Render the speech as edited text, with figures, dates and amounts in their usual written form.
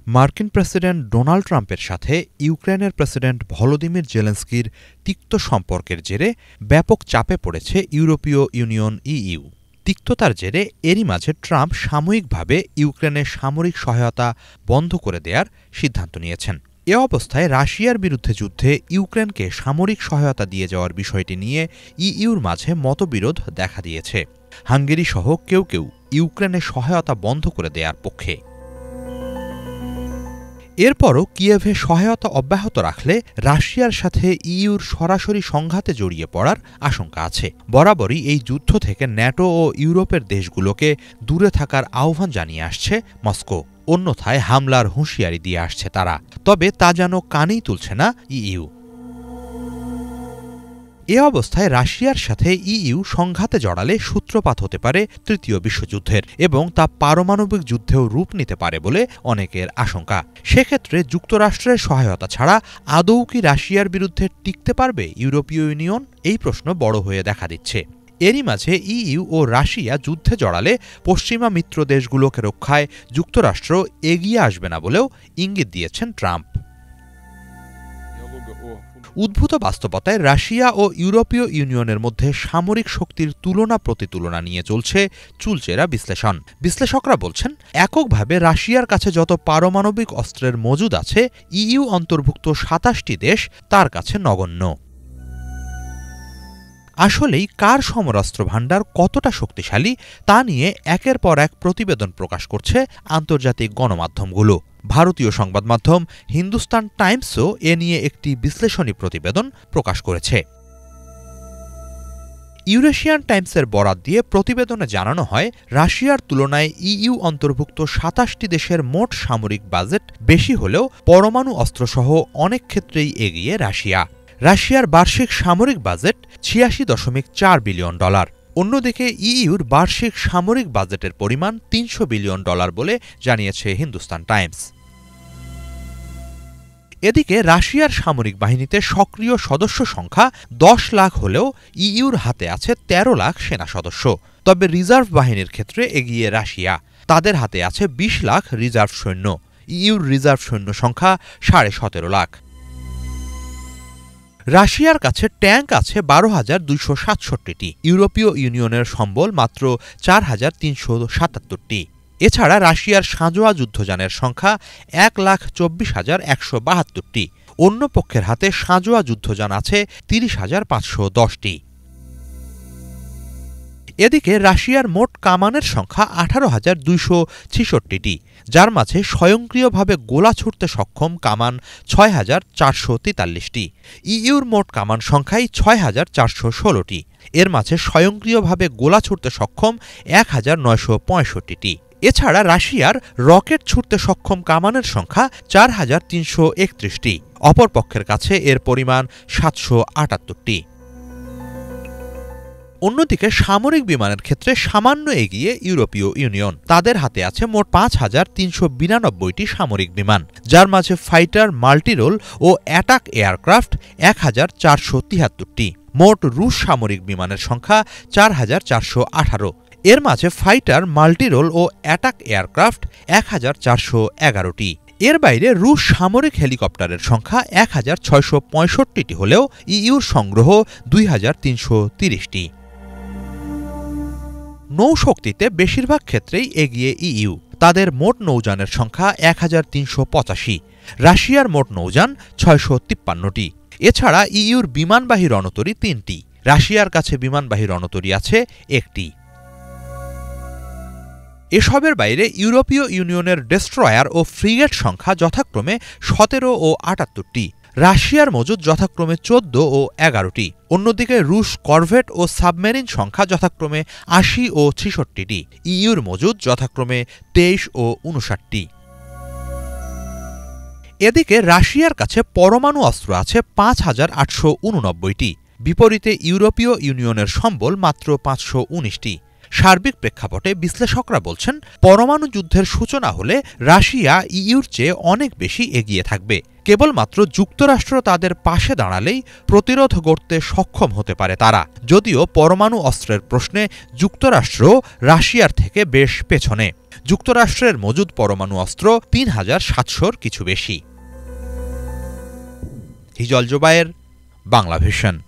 মার্কিন president Donald ট্রাম্পের সাথে ইউক্রেনের প্রেসিডেন্ট ভলোদিমির জেলেনস্কির তিক্ত সম্পর্কের জেরে ব্যাপক চাপে পড়েছে ইউরোপীয় ইউনিয়ন ইইউ। তিক্ততার জেরে এরই মাঝে ট্রাম্প সাময়িকভাবে ইউক্রেনে সামরিক সহায়তা বন্ধ করে দেওয়ার সিদ্ধান্ত নিয়েছেন। এ অবস্থায় রাশিয়ার বিরুদ্ধে যুদ্ধে ইউক্রেনকে সামরিক সহায়তা দিয়ে যাওয়ার বিষয়টি নিয়ে ইইউর মাঝে মতবিরোধ দেখা দিয়েছে। হাঙ্গেরি সহ কেউ কেউ ইউক্রেনে সহায়তা বন্ধ করে দেওয়ার পক্ষে। এরপরও কিয়েভে সহায়তা অব্যাহত রাখলে রাশিয়ার সাথে ইইউর সরাসরি সংঘাতে জড়িয়ে পড়ার আশঙ্কা আছে। বরাবরই এই যুদ্ধ থেকে ন্যাটো ও ইউরোপের দেশগুলোকে দূরে থাকার আহ্বান জানিয়ে আসছে মস্কো। অন্যথায় হামলার হুঁশিয়ারি দিয়ে আসছে তারা। তবে তা যেন কানেই তুলছে না ইইউ। এ অবস্থায় রাশিয়ার সাথে ইইউ সংঘাতে জড়ালে সূত্রপাত হতে পারে তৃতীয় বিশ্বযুদ্ধের এবং তা পারমাণবিক যুদ্ধেও রূপ নিতে পারে বলে অনেকের আশঙ্কা। সেক্ষেত্রে যুক্তরাষ্ট্রের সহায়তা ছাড়া আদৌ কি রাশিয়ার বিরুদ্ধে টিকতে পারবে ইউরোপীয় ইউনিয়ন? এই প্রশ্ন বড় হয়ে দেখা দিচ্ছে। এরই মাঝে ইইউ ও রাশিয়া যুদ্ধে জড়ালে পশ্চিমা মিত্র দেশগুলোকে রক্ষায় যুক্তরাষ্ট্র এগিয়ে আসবে না বলেও ইঙ্গিত দিয়েছেন ট্রাম্প। উদ্ভূত বাস্তবতায় রাশিয়া ও ইউরোপীয় ইউনিয়নের মধ্যে সামরিক শক্তির তুলনা প্রতিতুলনা নিয়ে চলছে চুলচেরা বিশ্লেষণ। বিশ্লেষকরা বলছেন, এককভাবে রাশিয়ার কাছে যত পারমাণবিক অস্ত্রের মজুদ আছে, ইইউ অন্তর্ভুক্ত ২৭টি দেশ তার কাছে নগণ্য। আসলেই কার সমরাস্ত্র ভাণ্ডার কতটা শক্তিশালী তা নিয়ে একের পর এক প্রতিবেদন প্রকাশ করছে আন্তর্জাতিক গণমাধ্যমগুলো। ভারতীয় সংবাদ মাধ্যম হিন্দুস্তান টাইমসও এ নিয়ে একটি বিশ্লেষণী প্রতিবেদন প্রকাশ করেছে। ইউরেশিয়ান টাইমসের বরাত দিয়ে প্রতিবেদনে জানানো হয়, রাশিয়ার তুলনায় ইইউ অন্তর্ভুক্ত ২৭টি দেশের মোট সামরিক বাজেট বেশি হলেও পরমাণু অস্ত্রসহ অনেক ক্ষেত্রেই এগিয়ে রাশিয়া। রাশিয়ার বার্ষিক সামরিক বাজেট $৮৬.৪ বিলিয়ন। অন্যদিকে ইইউর বার্ষিক সামরিক বাজেটের পরিমাণ $৩০০ বিলিয়ন বলে জানিয়েছে হিন্দুস্তান টাইমস। এদিকে রাশিয়ার সামরিক বাহিনীতে সক্রিয় সদস্য সংখ্যা ১০ লাখ হলেও ইইউর হাতে আছে ১৩ লাখ সেনা সদস্য। তবে রিজার্ভ বাহিনীর ক্ষেত্রে এগিয়ে রাশিয়া। তাদের হাতে আছে ২০ লাখ রিজার্ভ সৈন্য। ইইউর রিজার্ভ সৈন্য সংখ্যা ১৭.৫ লাখ। রাশিয়ার কাছে ট্যাঙ্ক আছে ১২,২৬৭টি। ইউরোপীয় ইউনিয়নের সম্বল মাত্র ৪,৩৭৭টি। এছাড়া রাশিয়ার সাঁজোয়া যুদ্ধযানের সংখ্যা ১,২৪,১৭২টি। অন্য পক্ষের হাতে সাঁজোয়া যুদ্ধযান আছে ৩০,৫১০টি। এদিকে রাশিয়ার মোট কামানের সংখ্যা ১৮,২৬৬টি, যার মাঝে স্বয়ংক্রিয়ভাবে গোলা ছুড়তে সক্ষম কামান ৬,৪৪৩টি। ইইউর মোট কামান সংখ্যাই ৬,৪১৬টি। এর মাঝে স্বয়ংক্রিয়ভাবে গোলা ছুড়তে সক্ষম ১,৯৬৫টি। এছাড়া রাশিয়ার রকেট ছুড়তে সক্ষম কামানের সংখ্যা ৪,৩৩১টি। অপরপক্ষের কাছে এর পরিমাণ ৭৭৮টি। অন্যদিকে সামরিক বিমানের ক্ষেত্রে সামান্য এগিয়ে ইউরোপীয় ইউনিয়ন। তাদের হাতে আছে মোট ৫,৩৯২টি সামরিক বিমান, যার মাঝে ফাইটার, মাল্টিরোল ও অ্যাটাক এয়ারক্রাফট ১,৪৭৩টি। মোট রুশ সামরিক বিমানের সংখ্যা ৪,৪১৮। এর মাঝে ফাইটার, মাল্টিরোল ও অ্যাটাক এয়ারক্রাফট ১,৪১১টি। এর বাইরে রুশ সামরিক হেলিকপ্টারের সংখ্যা ১,৬৬৫টি হলেও ইইউর সংগ্রহ ২,৩৩০টি। নৌশক্তিতে বেশিরভাগ ক্ষেত্রেই এগিয়ে ইইউ। তাদের মোট নৌযানের সংখ্যা ১,৩৮৫। রাশিয়ার মোট নৌযান ৬৫৩টি। এছাড়া ইইউর বিমানবাহী রণতরী ৩টি। রাশিয়ার কাছে বিমানবাহী রণতরী আছে ১টি। এসবের বাইরে ইউরোপীয় ইউনিয়নের ডেস্ট্রয়ার ও ফ্রিগেট সংখ্যা যথাক্রমে ১৭ ও ৭৮টি। রাশিয়ার মজুদ যথাক্রমে ১৪ ও ১১টি। অন্যদিকে রুশ করভেট ও সাবমেরিন সংখ্যা যথাক্রমে ৮০ ও ৬৬টি। ইইউর মজুদ যথাক্রমে ২৩ ও ৫৯টি। এদিকে রাশিয়ার কাছে পরমাণু অস্ত্র আছে ৫,৮৮৯টি। বিপরীতে ইউরোপীয় ইউনিয়নের সম্বল মাত্র ৫১৯টি। সার্বিক প্রেক্ষাপটে বিশ্লেষকরা বলছেন, পরমাণু যুদ্ধের সূচনা হলে রাশিয়া ইইউর চেয়ে অনেক বেশি এগিয়ে থাকবে। কেবলমাত্র যুক্তরাষ্ট্র তাদের পাশে দাঁড়ালেই প্রতিরোধ গড়তে সক্ষম হতে পারে তারা। যদিও পরমাণু অস্ত্রের প্রশ্নে যুক্তরাষ্ট্র রাশিয়ার থেকে বেশ পেছনে। যুক্তরাষ্ট্রের মজুদ পরমাণু অস্ত্র ৩,৭০০-র কিছু বেশি। হিজল জোবায়ের, বাংলাভিশন।